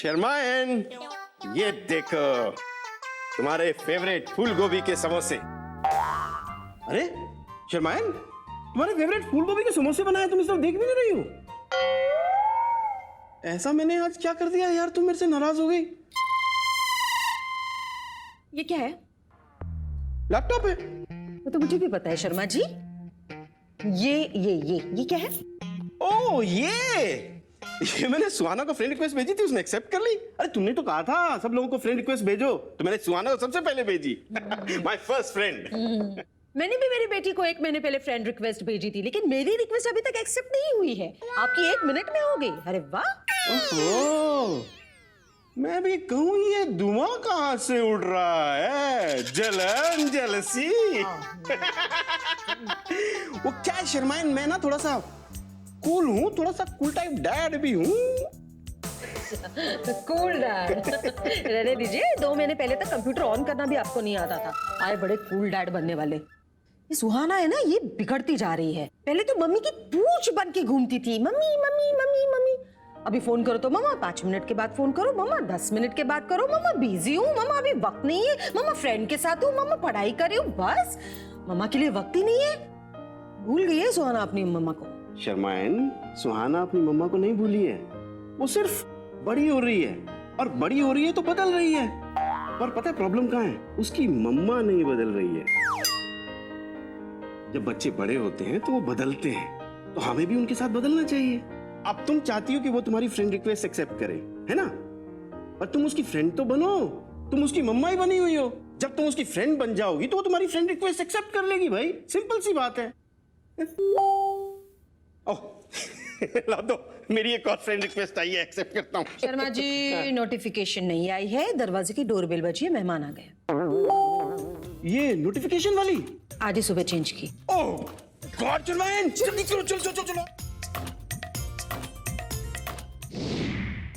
Sharma and ये देखो तुम्हारे फेवरेट फूल गोभी के समोसे। अरे शर्मायन, तुम्हारे फेवरेट फूल गोभी के समोसे बनाए, तुम इस तरफ देख भी नहीं रही हो? ऐसा मैंने आज क्या कर दिया यार, तुम मेरे से नाराज हो गई? ये क्या है? लैपटॉप है। वो तो मुझे भी पता है शर्मा जी। ये क्या है? ओ ये मैंने सुहाना को फ्रेंड रिक्वेस्ट भेजी थी, उसने एक्सेप्ट कर ली। अरे तुमने तो कहा था सब लोगों को फ्रेंड रिक्वेस्ट भेजो, तो मैंने सुहाना को सबसे पहले भेजी। My first friend. मैंने भी मेरी बेटी को 1 महीने पहले फ्रेंड रिक्वेस्ट भेजी थी, लेकिन मेरी रिक्वेस्ट अभी तक एक्सेप्ट नहीं हुई है। आपकी 1 मिनट में हो गई। अरे वाह। ओहो, मैं भी कहूँ ये धुआं कहाँ से उड़ रहा है? जलन जलसी। वो क्या है शर्माइन, मैं ना थोड़ा सा कूल हूँ, थोड़ा सा कूल टाइप डैड भी हूँ। Cool dad. रहने दीजिए, 2 महीने पहले तक कंप्यूटर ऑन करना भी आपको नहीं आता था, आए बड़े कूल डैड बनने वाले। ये सुहाना है ना, ये बिगड़ती जा रही है। पहले तो मम्मी की पूंछ बन के घूमती थी, मम्मी मम्मी मम्मी मम्मी। अभी फोन करो तो मम्मा 5 मिनट के बाद फोन करो, मम्मा 10 मिनट के बाद करो, मम्मा बिजी हूँ, मम्मा अभी वक्त नहीं है, मम्मा फ्रेंड के साथ हूँ, मम्मा पढ़ाई कर रही हूँ। बस मम्मा के लिए वक्त ही नहीं है। भूल गई है सुहाना अपनी मम्मा को। शर्माइन, सुहाना अपनी मम्मा को नहीं भूली है, वो सिर्फ बड़ी हो रही है, और बड़ी हो रही है तो बदल रही है। पर पता है प्रॉब्लम कहाँ है? उसकी मम्मा नहीं बदल रही है। जब बच्चे बड़े होते हैं तो वो बदलते हैं, तो हमें भी उनके साथ बदलना चाहिए। अब तुम चाहती हो कि वो तुम्हारी फ्रेंड रिक्वेस्ट एक्सेप्ट करे, है ना? पर तुम उसकी फ्रेंड तो बनो, तुम उसकी मम्मा ही बनी हुई हो। जब तुम उसकी फ्रेंड बन जाओगी तो वो तुम्हारी फ्रेंड रिक्वेस्ट एक्सेप्ट कर लेगी भाई, सिंपल सी बात है। ओह ला दो, मेरी एक और फ्रेंड रिक्वेस्ट आई है, एक्सेप्ट करता हूँ। शर्मा जी, नोटिफिकेशन नहीं आई है, दरवाजे की डोरबेल बजी है, मेहमान आ गए। ये नोटिफिकेशन वाली आज ही सुबह चेंज की। ओह गॉड शर्माइन, जल्दी चलो चलो चलो चलो।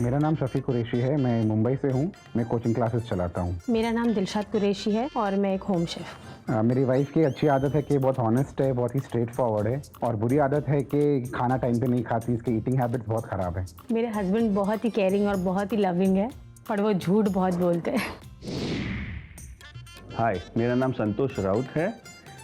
मेरा नाम शफीक कुरैशी है, मैं मुंबई से हूँ। मैं कोचिंग क्लासेस चलाता हूँ। मेरा नाम दिलशाद कुरैशी है और मैं एक होम शेफ। मेरी वाइफ की अच्छी आदत है कि बहुत ऑनेस्ट है, बहुत ही स्ट्रेट फॉरवर्ड है, और बुरी आदत है कि खाना टाइम पे नहीं खाती। इसकी ईटिंग हैबिट्स बहुत ख़राब है। मेरे हस्बैंड बहुत ही केयरिंग और बहुत ही लविंग है, पर वो झूठ बहुत बोलते हैं। हाय, मेरा नाम संतोष राउत है,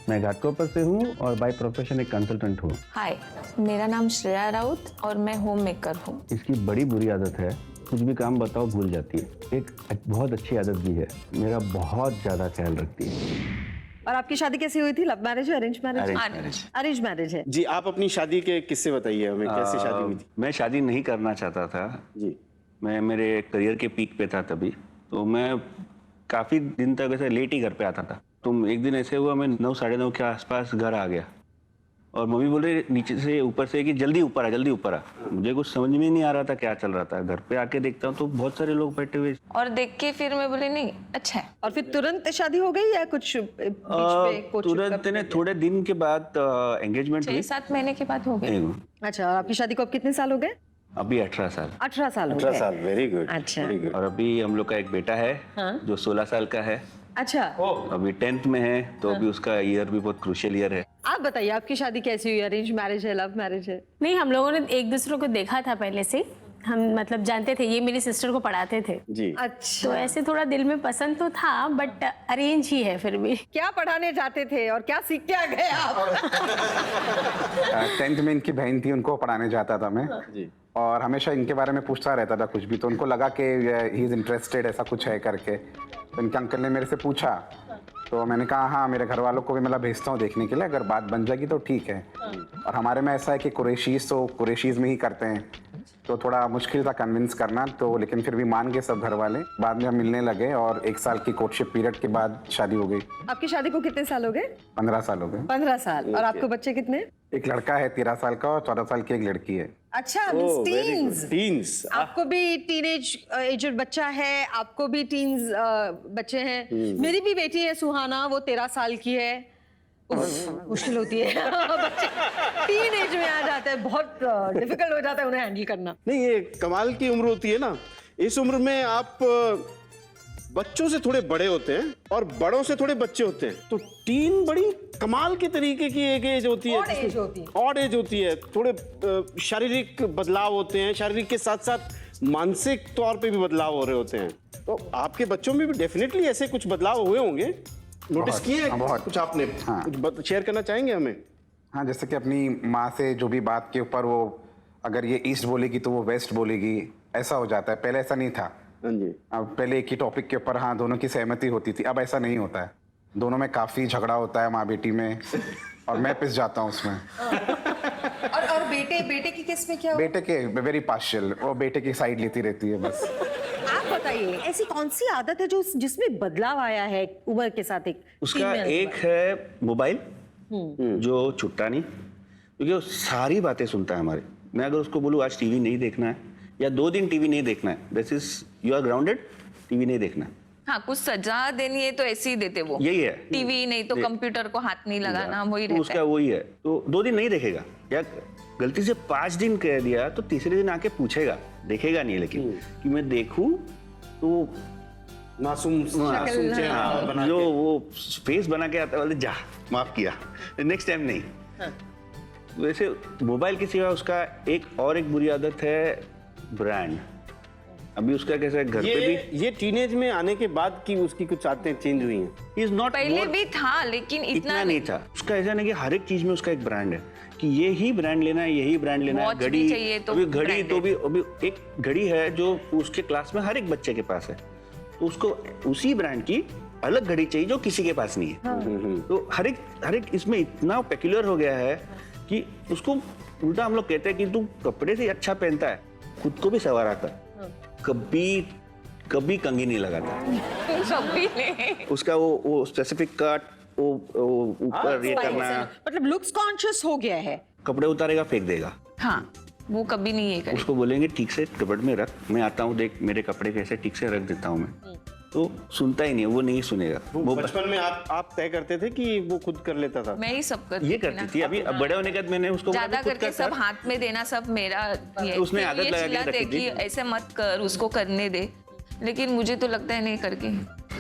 मैं घाटकोपर से हूँ और बाय प्रोफेशन एक कंसल्टेंट हूँ। हाय, मेरा नाम श्रेया राउत और मैं होम मेकर हूँ। इसकी बड़ी बुरी आदत है, कुछ भी काम बताओ भूल जाती है। एक बहुत अच्छी आदत भी है, मेरा बहुत ज़्यादा ख्याल रखती है। और आपकी शादी कैसी हुई थी? लव मैरिज है, arrange marriage? Marriage. Arrange marriage है। जी, आप अपनी शादी के किस्से बताइए हमें, कैसे शादी हुई थी? मैं शादी नहीं करना चाहता था जी। मैं मेरे करियर के पीक पे था तभी, तो मैं काफ़ी दिन तक ऐसे लेट ही घर पे आता था। तो एक दिन ऐसे हुआ, मैं 9 साढ़े 9 के आसपास घर आ गया और मम्मी बोले नीचे से ऊपर से कि जल्दी ऊपर आ, जल्दी ऊपर आ। मुझे कुछ समझ में नहीं आ रहा था क्या चल रहा था। घर पे आके देखता हूँ तो बहुत सारे लोग बैठे हुए। और देख के फिर मैं बोली नहीं अच्छा है। और फिर तुरंत शादी हो गई या कुछ बीच में कुछ? तुरंत ने थोड़े दिन के बाद एंगेजमेंट हुई। 6-7 महीने के बाद हो गई। अच्छा, और आपकी शादी को अब कितने साल हो गए? अभी 18 साल। 18 साल हो 18 गए। साल, वेरी गुड। अच्छा। Very good. और अभी हम लोग का एक बेटा है जो 16 साल का है। अच्छा, अभी 10th में है, तो अभी उसका ईयर भी बहुत क्रूशियल ईयर है। आप बताइए आपकी शादी कैसी हुई? अरेंज मैरिज है, लव मैरिज है? नहीं, हम लोगों ने एक दूसरे को देखा था पहले से, हम मतलब जानते थे, ये मेरी सिस्टर को पढ़ाते थे। जी। अच्छा, तो ऐसे थोड़ा दिल में पसंद तो था, बट अरेंज ही है फिर भी। क्या पढ़ाने जाते थे और क्या सीख के आ गए आप? 10th में इनकी बहन थी, उनको पढ़ाने जाता था मैं। जी। और हमेशा इनके बारे में पूछता रहता था कुछ भी, तो उनको लगा कि ही इज़ इंटरेस्टेड, ऐसा कुछ है करके। तो इनके अंकल ने मेरे से पूछा, तो मैंने कहा हाँ, मेरे घर वालों को भी मतलब भेजता हूँ देखने के लिए, अगर बात बन जाएगी तो ठीक है। और हमारे में ऐसा है कि कुरैशीज़ तो कुरैशीज़ में ही करते हैं, तो थोड़ा मुश्किल था कन्विंस करना, तो लेकिन फिर भी मान गए सब घर वाले। बाद में हम मिलने लगे और 1 साल की कोर्टशिप पीरियड के बाद शादी हो गई। आपकी शादी को कितने साल हो गए? 15 साल हो गए। 15 साल। और आपको बच्चे कितने? एक लड़का है 13 साल का और 14 साल की एक लड़की है। अच्छा, Oh, very teens. good. Teens. आपको भी टीनेज एजड बच्चा है, आपको भी टीन्स बच्चे हैं। मेरी भी बेटी है सुहाना, वो 13 साल की है। मुश्किल होती है बच्चे टीन एज में आ जाते हैं, बहुत डिफिकल्ट हो जाता है उन्हें हैंडल करना। नहीं, ये कमाल की उम्र होती है ना। इस उम्र में आप बच्चों से थोड़े बड़े होते हैं और बड़ों से थोड़े बच्चे होते हैं, तो टीन बड़ी कमाल के तरीके की एक एज होती है। Odd age होती है। ऑड एज होती है। थोड़े शारीरिक बदलाव होते हैं, शारीरिक के साथ साथ मानसिक तौर पे भी बदलाव हो रहे होते हैं। तो आपके बच्चों में भी डेफिनेटली ऐसे कुछ बदलाव हुए होंगे, नोटिस बहुत, किए हैं बहुत। कुछ आपने? हाँ। कुछ शेयर करना चाहेंगे हमें? हाँ, जैसे कि अपनी माँ से जो भी बात के ऊपर वो अगर ये ईस्ट बोलेगी तो वो वेस्ट बोलेगी, ऐसा हो जाता है। पहले ऐसा नहीं था। हाँ जी। अब पहले एक ही टॉपिक के ऊपर हाँ दोनों की सहमति होती थी, अब ऐसा नहीं होता है। दोनों में काफ़ी झगड़ा होता है माँ बेटी में, और मैं पिस जाता हूँ उसमें। और बेटे की केस में क्या हुआ? बेटे के वेरी पार्शियल, वो बेटे की साइड लेती रहती है बस। आप बताइए ऐसी कौन सी आदत है जो जिसमें बदलाव आया है उम्र के साथ? एक उसका 3 महीने एक है मोबाइल, जो छुट्टा नहीं, क्योंकि वो सारी बातें सुनता है हमारे। मैं अगर उसको बोलूँ आज टीवी नहीं देखना है या 2 दिन टीवी नहीं देखना है, this is you are grounded, TV नहीं देखना है। हाँ, कुछ सजा देनी है तो ऐसे ही देते वो। यही है। टीवी नहीं तो कंप्यूटर को हाथ नहीं लगाना, वही तो रहता उसका है। वही है। तो 2 दिन नहीं देखेगा, या गलती से 5 दिन कह दिया तो तीसरे दिन आके पूछेगा, देखेगा नहीं लेकिन कि मैं देखूं तो मासूम चेहरा बना जो के। वो फेस बना के आता है, बोले जा माफ किया, नेक्स्ट टाइम नहीं। वैसे मोबाइल के सिवा उसका एक बुरी आदत है ब्रांड। अभी उसका कैसा है, घर पे भी ये टीनेज में आने के बाद की उसकी कुछ आदतें चेंज हुई हैं। ही इज नॉट पहले भी था लेकिन इतना नहीं था। उसका ऐसा नहीं कि हर एक चीज में उसका एक ब्रांड है कि ये ही ब्रांड लेना है, यही ब्रांड लेना है। Watch भी चाहिए तो अभी घड़ी branded। तो भी अभी एक घड़ी है जो उसके क्लास में हर एक बच्चे के पास है, तो उसको उसी ब्रांड की अलग घड़ी चाहिए जो किसी के पास नहीं है। तो हर एक इसमें इतना पेक्यूलर हो गया है कि उसको उल्टा हम लोग कहते हैं कि तू कपड़े से अच्छा पहनता है, खुद को भी सवाराता है, कभी कंघी नहीं लगाता। कभी नहीं। उसका वो स्पेसिफिक कट, वो ऊपर ये करना, मतलब लुक्स कॉन्शियस हो गया है। कपड़े उतारेगा फेंक देगा। हाँ, वो कभी नहीं ये करे। उसको बोलेंगे ठीक से कपड़ में रख, मैं आता हूँ देख मेरे कपड़े कैसे ठीक से रख देता हूँ मैं, तो सुनता ही नहीं, वो नहीं सुनेगा। वो बचपन में आप तय करते थे कि वो खुद कर लेता था? मैं ही सब करती ये थी करती ना। थी। अभी अब बड़े होने के बाद मैंने उसको ज्यादा खुद करके करता सब है। हाथ में देना सब मेरा ये तो उसने फिर आदत ये लगा के चिल्लाते रखी थी। कि ऐसे मत कर, उसको करने दे, लेकिन मुझे तो लगता है नहीं करके।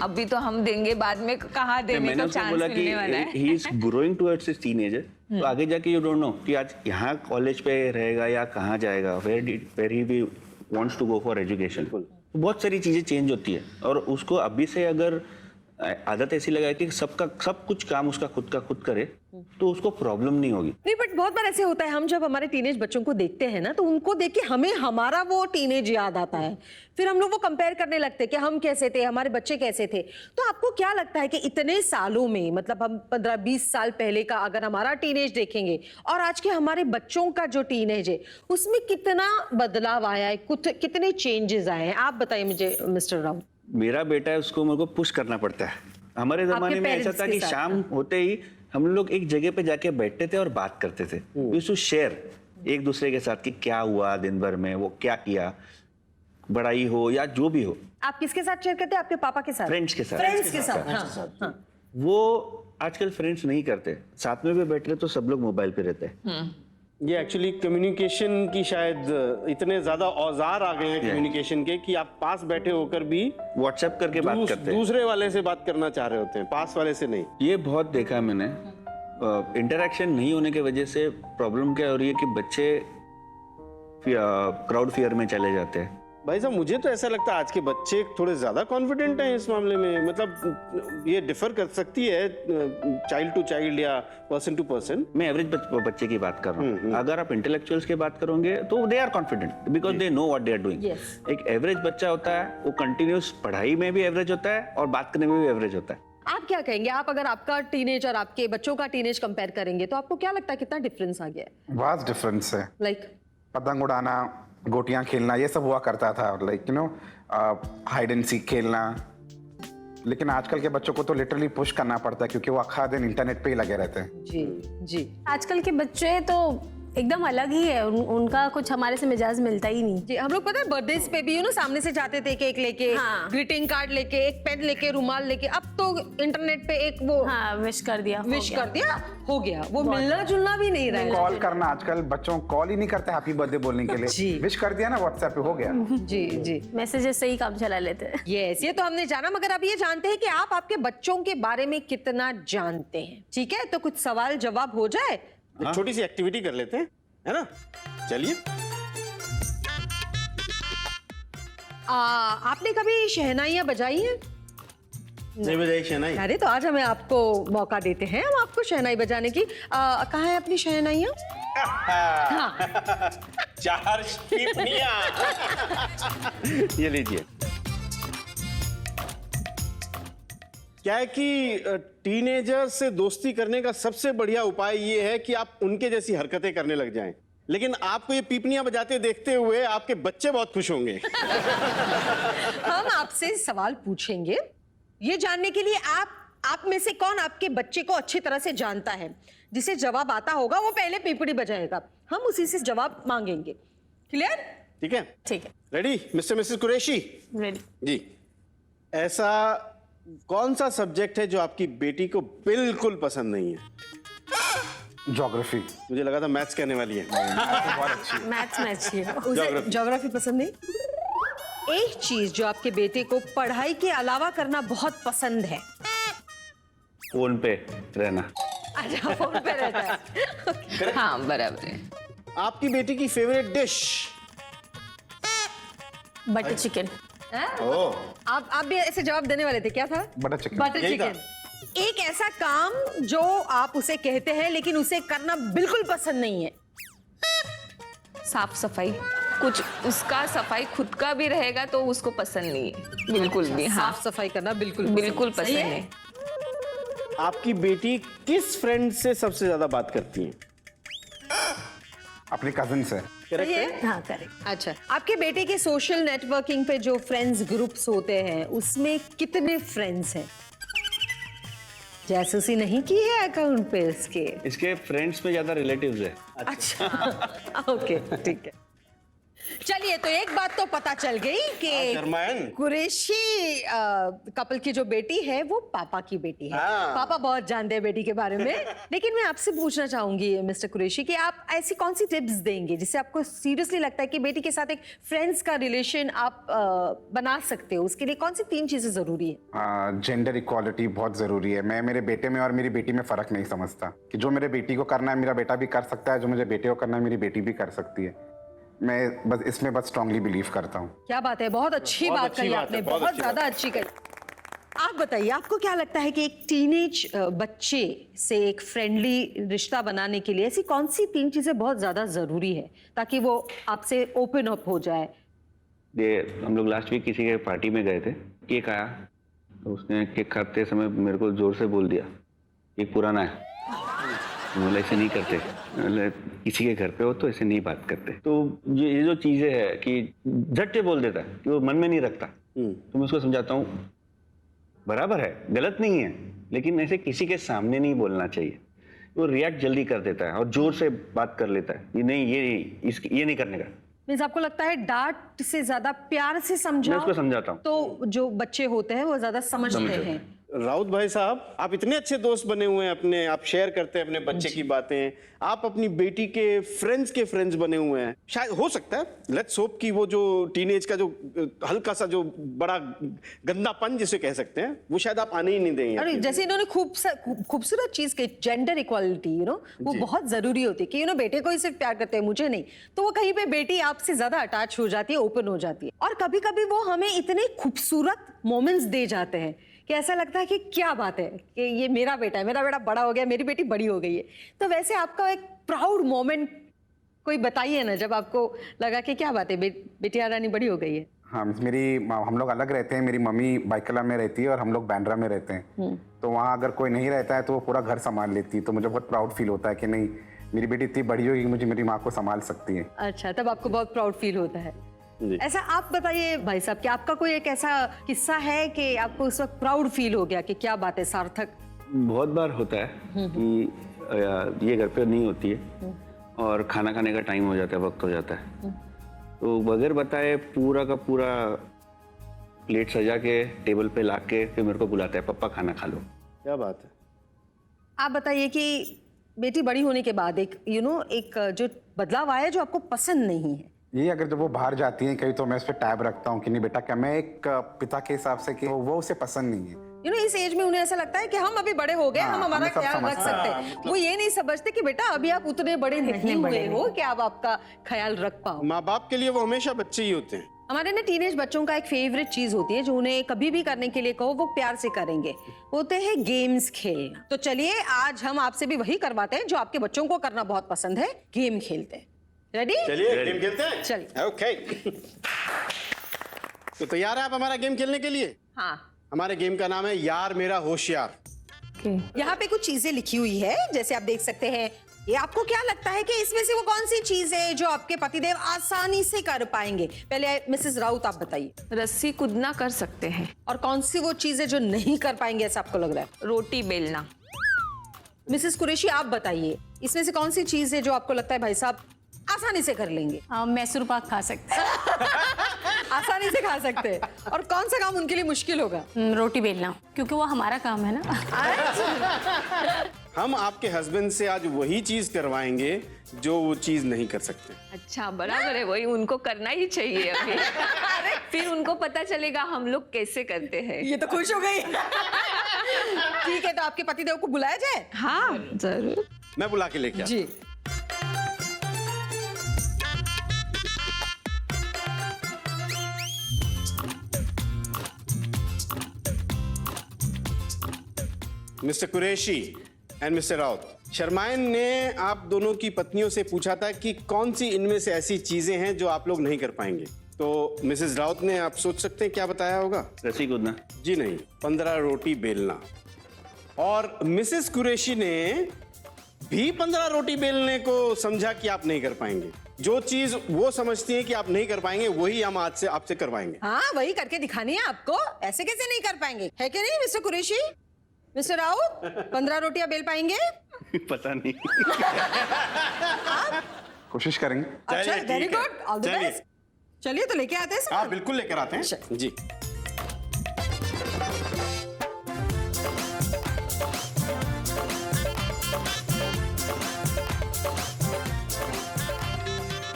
अभी तो हम देंगे, बाद में कहाँ देने मैंने का उसको चांस बोला मिलने वाला कि है। He is growing towards his teenager, तो आगे जाके यू डोंट नो कि आज यहाँ कॉलेज पे रहेगा या कहाँ जाएगा, वेयर ही भी wants to go for education. बहुत सारी चीजें चेंज होती है, और उसको अभी से अगर आदत ऐसी लगाए कि सब कुछ काम उसका खुद करे, तो उसको प्रॉब्लम नहीं होगी। नहीं, बट बहुत बार ऐसे होता है, हम जब हमारे टीनेज बच्चों को देखते हैं ना, तो उनको देख के हमें हमारा वो टीनेज याद आता है। फिर हम लोग वो कंपेयर करने लगते हैं कि हम कैसे थे, हमारे बच्चे कैसे थे। तो आपको क्या लगता है कि इतने सालों में, मतलब हम 15-20 साल पहले का अगर हमारा टीनेज देखेंगे और आज के हमारे बच्चों का जो टीनेज है, उसमें कितना बदलाव आया है, कितने चेंजेस आए हैं? आप बताइए मुझे मिस्टर राउत। मेरा बेटा है, उसको मेरे को पुश करना पड़ता है। हमारे जमाने में ऐसा parents था के कि साथ, शाम होते ही हम लोग एक जगह पे जाके बैठते थे और बात करते थे, टू शेयर एक दूसरे के साथ कि क्या हुआ दिन भर में, वो क्या किया, बड़ाई हो या जो भी हो। आप किसके साथ शेयर करते हैं? आपके पापा के साथ? फ्रेंड्स के साथ। फ्रेंड्स के साथ, हाँ। वो आजकल फ्रेंड्स नहीं करते, साथ में भी बैठ रहे तो सब लोग मोबाइल पे रहते हैं। ये एक्चुअली कम्युनिकेशन की शायद इतने ज्यादा औजार आ गए हैं कम्युनिकेशन के कि आप पास बैठे होकर भी व्हाट्सएप करके बात करते हैं, दूसरे वाले से बात करना चाह रहे होते हैं, पास वाले से नहीं। ये बहुत देखा है मैंने। इंटरेक्शन नहीं होने की वजह से प्रॉब्लम क्या हो रही है कि बच्चे क्राउड फियर में चले जाते हैं। भाई साहब, मुझे तो ऐसा लगता है आज के बच्चे थोड़े ज्यादा कॉन्फिडेंट हैं इस मामले में। मतलब ये डिफर कर सकती है चाइल्ड टू चाइल्ड या पर्सन टू पर्सन। मैं एवरेज बच्चे की बात कर रहा हूँ। अगर आप इंटेलेक्चुअल्स की बात करोगे तो they are confident because they know what they are doing. एक एवरेज बच्चा होता है, वो कंटिन्यूस पढ़ाई में भी एवरेज होता है और बात करने में भी एवरेज होता है। आप क्या कहेंगे? आप अगर आपका टीनेज और आपके बच्चों का टीनेज कंपेयर करेंगे तो आपको क्या लगता है कितना डिफरेंस आ गया है? वास्ट डिफरेंस है। लाइक पतंग उड़ाना, गोटियां खेलना, ये सब हुआ करता था, like you know hide and seek खेलना। लेकिन आजकल के बच्चों को तो लिटरली पुश करना पड़ता है क्योंकि वो आखा दिन इंटरनेट पे ही लगे रहते हैं। जी जी। आजकल के बच्चे तो एकदम अलग ही है, उनका कुछ हमारे से मिजाज मिलता ही नहीं। जी, हम लोग पता है बर्थडेज पे भी सामने से जाते थे केक लेके, हाँ। ग्रीटिंग कार्ड लेके, एक पेन लेके, रुमाल लेके। अब तो इंटरनेट पे एक वो हाँ, विश कर दिया, विश कर दिया, हो गया। वो मिलना जुलना भी नहीं रहा है। कॉल करना, आजकल बच्चों कॉल ही नहीं करते हैप्पी बर्थडे बोलने के जी। लिए, विश कर दिया ना व्हाट्सएप पे, हो गया। जी जी। मैसेजेस से ही काम चला लेते हैं। यस, ये तो हमने जाना, मगर अब ये जानते हैं कि आप आपके बच्चों के बारे में कितना जानते हैं। ठीक है, तो कुछ सवाल जवाब हो जाए। एक छोटी सी एक्टिविटी कर लेते हैं, है ना? चलिए। आपने कभी शहनाइयाँ बजाई हैं? नहीं बजाई शहनाई? अरे तो आज हमें आपको मौका देते हैं, हम आपको शहनाई बजाने की। कहाँ है अपनी शहनाइयाँ? हाँ। 4 पीपनियां। ये लीजिए। क्या है कि टीनेजर से दोस्ती करने का सबसे बढ़िया उपाय ये है कि आप उनके जैसी हरकतें करने लग जाएं। लेकिन आपको ये पीपनियां बजाते देखते हुए आपके बच्चे बहुत खुश होंगे। हम आपसे सवाल पूछेंगे ये जानने के लिए आप में से कौन आपके बच्चे को अच्छी तरह से जानता है। जिसे जवाब आता होगा वो पहले पीपड़ी बजाएगा, हम उसी से जवाब मांगेंगे। क्लियर? ठीक है? ठीक है, ready Mr Mrs Qureshi? Ready. जी। ऐसा कौन सा सब्जेक्ट है जो आपकी बेटी को बिल्कुल पसंद नहीं है? ज्योग्राफी। मुझे लगा था मैथ्स कहने वाली है। बहुत अच्छी। मैथ्स में अच्छी है। उसे ज्योग्राफी पसंद नहीं। एक चीज जो आपके बेटे को पढ़ाई के अलावा करना बहुत पसंद है। फोन पे रहना। अच्छा, फोन पे रहता है। हाँ बराबर है। आपकी बेटी की favourite dish? Butter chicken. Oh, आप भी ऐसे जवाब देने वाले थे, क्या था? Butter chicken. बटर यही चिकन। एक ऐसा काम जो आप उसे कहते हैं लेकिन उसे करना बिल्कुल पसंद नहीं है। साफ सफाई, कुछ उसका सफाई खुद का भी रहेगा तो उसको पसंद नहीं है बिल्कुल भी। हाँ साफ सफाई करना बिल्कुल बिल्कुल सही पसंद है। नहीं। आपकी बेटी किस फ्रेंड से सबसे ज्यादा बात करती है? अपनी कजिन से। सही है? हाँ करेक्ट। अच्छा, आपके बेटे के सोशल नेटवर्किंग पे जो फ्रेंड्स ग्रुप्स होते हैं उसमें कितने फ्रेंड्स हैं? जासूसी नहीं की है अकाउंट पे उसके? इसके फ्रेंड्स में ज्यादा रिलेटिव्स है। अच्छा ओके ठीक है। चलिए, तो एक बात तो पता चल गई कि शर्मायन। कुरैशी कपल की जो बेटी है वो पापा की बेटी है। हाँ। पापा बहुत जानते हैं बेटी के बारे में। लेकिन मैं आपसे पूछना चाहूंगी मिस्टर कुरैशी कि आप ऐसी कौन सी टिप्स देंगे जिससे आपको सीरियसली लगता है कि बेटी के साथ एक फ्रेंड्स का रिलेशन आप बना सकते हो? उसके लिए कौन सी 3 चीजें जरूरी है? जेंडर इक्वालिटी बहुत ज़रूरी है। मैं मेरे बेटे में और मेरी बेटी में फ़र्क नहीं समझता कि जो मेरे बेटी को करना है मेरा बेटा भी कर सकता है, जो मुझे बेटे को करना है मेरी बेटी भी कर सकती है। मैं बस इसमें बस स्ट्रांगली बिलीव करता हूँ। क्या बात है, बहुत अच्छी बात कही आपने, बहुत ज्यादा अच्छी कही। आप बताइए, आपको क्या लगता है कि एक टीनेज बच्चे से एक फ्रेंडली रिश्ता बनाने के लिए ऐसी कौन सी 3 चीजें बहुत ज्यादा जरूरी है ताकि वो आपसे ओपन अप हो जाए? ये हम लोग लास्ट वीक किसी के पार्टी में गए थे, केक आया तो उसने केक खाते समय मेरे को जोर से बोल दिया केक पुराना है। बोला ऐसे नहीं करते, किसी के घर पे हो तो ऐसे नहीं बात करते। तो ये जो चीजें है कि झट से बोल देता है कि वो मन में नहीं रखता, तो मैं उसको समझाता हूँ बराबर है, गलत नहीं है, लेकिन ऐसे किसी के सामने नहीं बोलना चाहिए। वो रिएक्ट जल्दी कर देता है और जोर से बात कर लेता है कि नहीं ये नहीं करने का। मीन्स आपको लगता है डांट से ज्यादा प्यार से समझाओ? मैं उसको समझाता हूँ तो जो बच्चे होते हैं वो ज्यादा समझते हैं। राउत भाई साहब, आप इतने अच्छे दोस्त बने हुए हैं अपने, आप शेयर करते हैं अपने बच्चे की बातें, आप अपनी बेटी के फ्रेंड्स बने हुए हैं। शायद हो सकता है, लेट्स होप कि वो जो टीनेज का जो हल्का सा जो बड़ा गंदापन जिसे कह सकते हैं वो शायद आप आने ही नहीं देंगे। अरे जैसे इन्होंने खूबसूरत चीज की जेंडर इक्वालिटी, वो बहुत जरूरी होती है कि बेटे को ही सिर्फ प्यार करते हैं, मुझे नहीं, तो वो कहीं पे बेटी आपसे ज्यादा अटैच हो जाती है, ओपन हो जाती है। और कभी कभी वो हमें इतने खूबसूरत मोमेंट्स दे जाते हैं कि ऐसा लगता है कि क्या बात है कि ये मेरा बेटा है, मेरा बेटा बड़ा हो गया, मेरी बेटी बड़ी हो गई है। तो वैसे आपका एक प्राउड मोमेंट कोई बताइए ना, जब आपको लगा कि क्या बात है बेटी रानी बड़ी हो गई है। हाँ, हम लोग अलग रहते हैं। मेरी मम्मी बाइकला में रहती है और हम लोग बांद्रा में रहते हैं। तो वहाँ अगर कोई नहीं रहता है तो वो पूरा घर संभाल लेती है। तो मुझे बहुत प्राउड फील होता है कि नहीं, मेरी बेटी इतनी बड़ी होगी कि मुझे मेरी माँ को संभाल सकती है। अच्छा, तब आपको बहुत प्राउड फील होता है। ऐसा आप बताइए भाई साहब कि आपका कोई एक ऐसा किस्सा है कि आपको उस वक्त प्राउड फील हो गया कि क्या बात है, सार्थक? बहुत बार होता है कि ये घर पे नहीं होती है और खाना खाने का टाइम हो जाता है, वक्त हो जाता है, तो बगैर बताए पूरा का पूरा प्लेट सजा के टेबल पे ला के फिर मेरे को बुलाता है, पप्पा खाना खा लो। क्या बात है। आप बताइए कि बेटी बड़ी होने के बाद एक एक जो बदलाव आया जो आपको पसंद नहीं है। ये अगर जब वो बाहर जाती है कहीं तो मैं उस पर टैब रखता हूँ कि नहीं बेटा, क्या मैं एक पिता के हिसाब से कि वो उसे पसंद नहीं है। इस एज में उन्हें ऐसा लगता है कि हम अभी बड़े हो गए, हम हमारा हमें सब ख्याल रख समझते सकते हैं। वो ये नहीं समझते कि बेटा अभी आप उतने बड़े नहीं हुए हो कि आप आपका ख्याल रख पाओ। माँ बाप के लिए वो हमेशा बच्चे ही होते हैं। हमारे ना टीनेज बच्चों का एक फेवरेट चीज होती है जो उन्हें कभी भी करने के लिए कहो वो प्यार से करेंगे, होते हैं गेम्स खेलना। तो चलिए आज हम आपसे भी वही करवाते हैं जो आपके बच्चों को करना बहुत पसंद है, गेम खेलते हैं। रेडी? चलिए गेम खेलते हैं। चलिए। ओके। तो तैयार है आप हमारा गेम खेलने के लिए? हाँ। हमारे गेम का नाम है यार मेरा होशियार। यहाँ पे कुछ चीजें लिखी हुई है, जैसे आप देख सकते हैं। ये आपको क्या लगता है कि इसमें से वो कौन सी चीज है जो आपके पतिदेव आसानी से कर पाएंगे? पहले मिसेस राउत आप बताइए। रस्सी कूदना कर सकते हैं। और कौन सी वो चीज है जो नहीं कर पाएंगे ऐसा आपको लग रहा है? रोटी बेलना। मिसेस कुरैशी आप बताइए, इसमें से कौन सी चीज है जो आपको लगता है भाई साहब आसानी से कर लेंगे? मैसूर पाक खा सकते हैं। आसानी से खा सकते हैं। और कौन सा काम उनके लिए मुश्किल होगा? रोटी बेलना, क्योंकि वो हमारा काम है ना। हम आपके हस्बैंड से आज वही चीज करवाएंगे जो वो चीज नहीं कर सकते। अच्छा बराबर है, वही उनको करना ही चाहिए अभी। फिर उनको पता चलेगा हम लोग कैसे करते हैं। ये तो खुश हो गई। ठीक है, तो आपके पतिदेव को बुलाया जाए? हाँ जरूर। मैं बुला के लेके आता हूं। जी। Mr Qureshi and Mr Raut, Sharmayan ने आप दोनों की पत्नियों से पूछा था कि कौन सी इनमें से ऐसी चीजें हैं जो आप लोग नहीं कर पाएंगे। तो मिसेस राउत ने, आप सोच सकते हैं क्या बताया होगा? रस्सी कूदना। जी नहीं, 15 रोटी बेलना। और मिसेस कुरैशी ने भी 15 रोटी बेलने को समझा कि आप नहीं कर पाएंगे। जो चीज वो समझती हैं कि आप नहीं कर पाएंगे वही हम आज से आपसे करवाएंगे। हाँ, वही करके दिखानी है आपको। ऐसे कैसे नहीं कर पाएंगे, है कि नहीं मिस्टर कुरैशी? मिस्टर राउत, 15 रोटियां बेल पाएंगे? पता नहीं। कोशिश करेंगे। अच्छा, चलिए, वेरी ठीक है। गुड, ऑल द चलिए। बेस्ट। चलिए तो लेके आते हैं हाँ सामान। बिल्कुल लेकर आते हैं जी।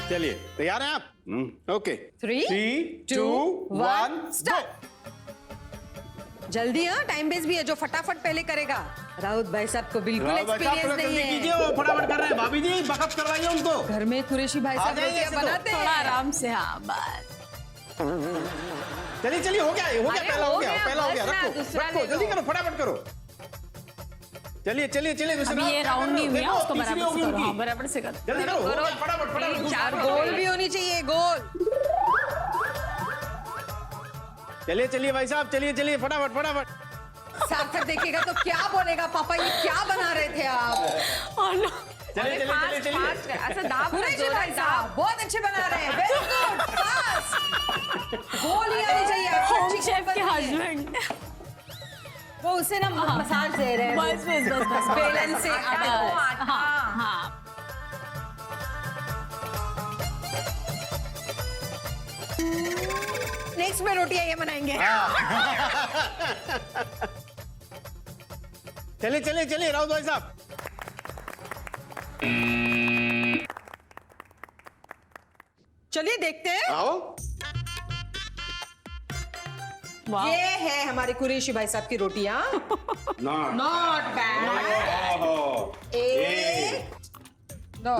चलिए तैयार हैं आप? ओके। 3, 2, 1 स्टार्ट। जल्दी, हाँ, टाइम बेस भी है। जो फटाफट पहले करेगा। राउत भाई साहब को बिल्कुल एक्सपीरियंस नहीं है। कीजिए, वो फटाफट कर रहे हैं। भाभी जी बकअप करवाइए उनको। घर में कुरैशी भाई आ साहब जाइए रोटियां ऐसे तो। बनाते थोड़ा हैं। आराम से, हाँ बस। चलिए चलिए, हो गया अरे, पहला हो गया, पहला हो बस गया। ना, रखो दूसरा रखो, ले जल्दी लो। करो, फटाफट करो। चलिए चलिए चलिए मिस्टर अभी ये राउत, राउंड नहीं हुई है, देखो, उसको तीसरी बराबर होगी से करो। उनकी। हाँ, बराबर से करो। जल्दी करो, हो करो। गया, फटाफट फटाफट। चार गोल भी होनी चाहिए, गोल। चलिए चलिए भाई साहब, चलिए चलिए, फटाफट फटाफट। सार्थक देखेगा तो क्या बोलेगा, पापा ये क्या बना रहे थे आप? चलिए चलिए चलिए चलिए। ऐसा दाब कुरैशी भाई साहब बहुत अच्छे बना रहे हैं, वेरी गुड, फास्ट। गोल ही आनी चाहिए आपकी होम अच्छी शेफ के बनी है। हस्बैंड। वो उसे ना मसाज दे रहे हैं। बस बस बस बस। बेलन से आटे को। हाँ हाँ। नेक्स्ट में रोटियां ये बनाएंगे। चलिए चलिए चलिए राउत भाई साहब। चलिए देखते हैं। आओ। वाह। ये है हमारे कुरैशी भाई साहब की रोटियां। Not bad. एक, दो,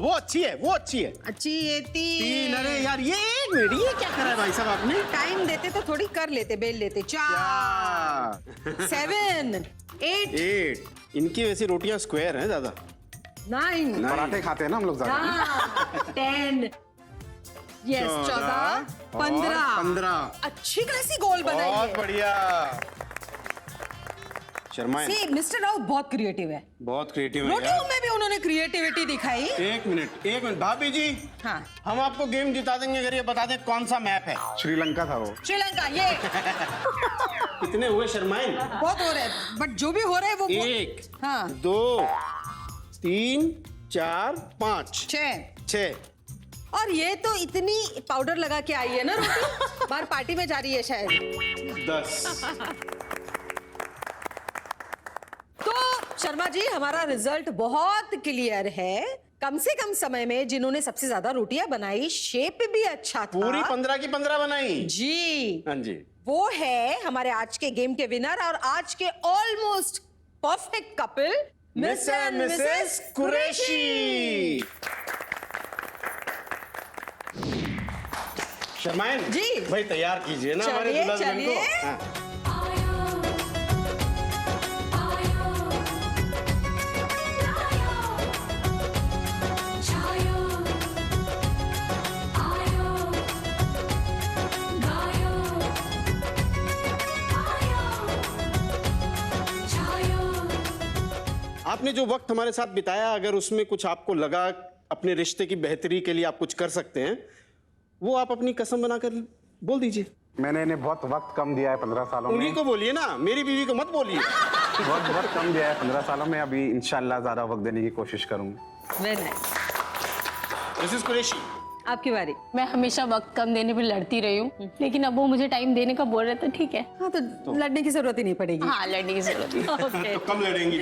वो अच्छी है, वो अच्छी है। अच्छी, ये तीन। तीन। अरे यार ये एक मिनट, ये क्या करा है भाई साहब आपने? टाइम देते तो थोड़ी कर लेते, बेल लेते। 4, 7, 8, 8। इनकी वैसी रोटियां स्क्वायर हैं ज्यादा। 9, पराठे खाते हैं ना हम लोग ज्यादा। 10, यस 14, 15। अच्छी खासी गोल बनाई बहुत है। बढ़िया। शर्माएं, See, मिस्टर राउत बहुत क्रिएटिव है। बहुत क्रिएटिव है रोटियों यार। में भी उन्होंने क्रिएटिविटी दिखाई। एक मिनट भाभी जी, हाँ, हम आपको गेम जिता देंगे अगर ये बता दें कौन सा मैप है। श्रीलंका था वो। श्रीलंका। ये कितने हुए शर्माएं? बहुत हो रहा है, बट जो भी हो रहा है वो 1, हाँ 2, 3, 4, 5, 6। 6। और ये तो इतनी पाउडर लगा के आई है ना रोटी, बाहर पार्टी में जा रही है शायद। 10। तो शर्मा जी, हमारा रिजल्ट बहुत क्लियर है। कम से कम समय में जिन्होंने सबसे ज्यादा रोटियां बनाई, शेप भी अच्छा था। पूरी 15 की 15 बनाई जी। हाँ जी। वो है हमारे आज के गेम के विनर और आज के almost perfect couple, miss and Mrs Qureshi. Sharmayan ji. भाई तैयार कीजिए ना हमारे चलिए, दुल्हन को। चलिए। हाँ। आपने जो वक्त हमारे साथ बिताया, अगर उसमें कुछ आपको लगा अपने रिश्ते की बेहतरी के लिए आप कुछ कर सकते हैं, वो आप अपनी कसम बनाकर बोल दीजिए। मैंने इन्हें बहुत वक्त कम दिया है 15 सालों में। उन्हीं को बोलिए ना, मेरी बीवी को मत बोलिए। बहुत वक्त कम दिया है 15 सालों में। अभी इंशाल्लाह ज्यादा वक्त देने की कोशिश करूंगा। Very nice. मिसेस कुरैशी, आपकी बारी। मैं हमेशा वक्त कम देने पे लड़ती रही हूँ, लेकिन अब वो मुझे टाइम देने का बोल रहे तो ठीक है। हाँ तो लड़ने की जरूरत ही नहीं पड़ेगी। हाँ, लड़ने की जरूरत है। ओके तो कम लड़ेंगी।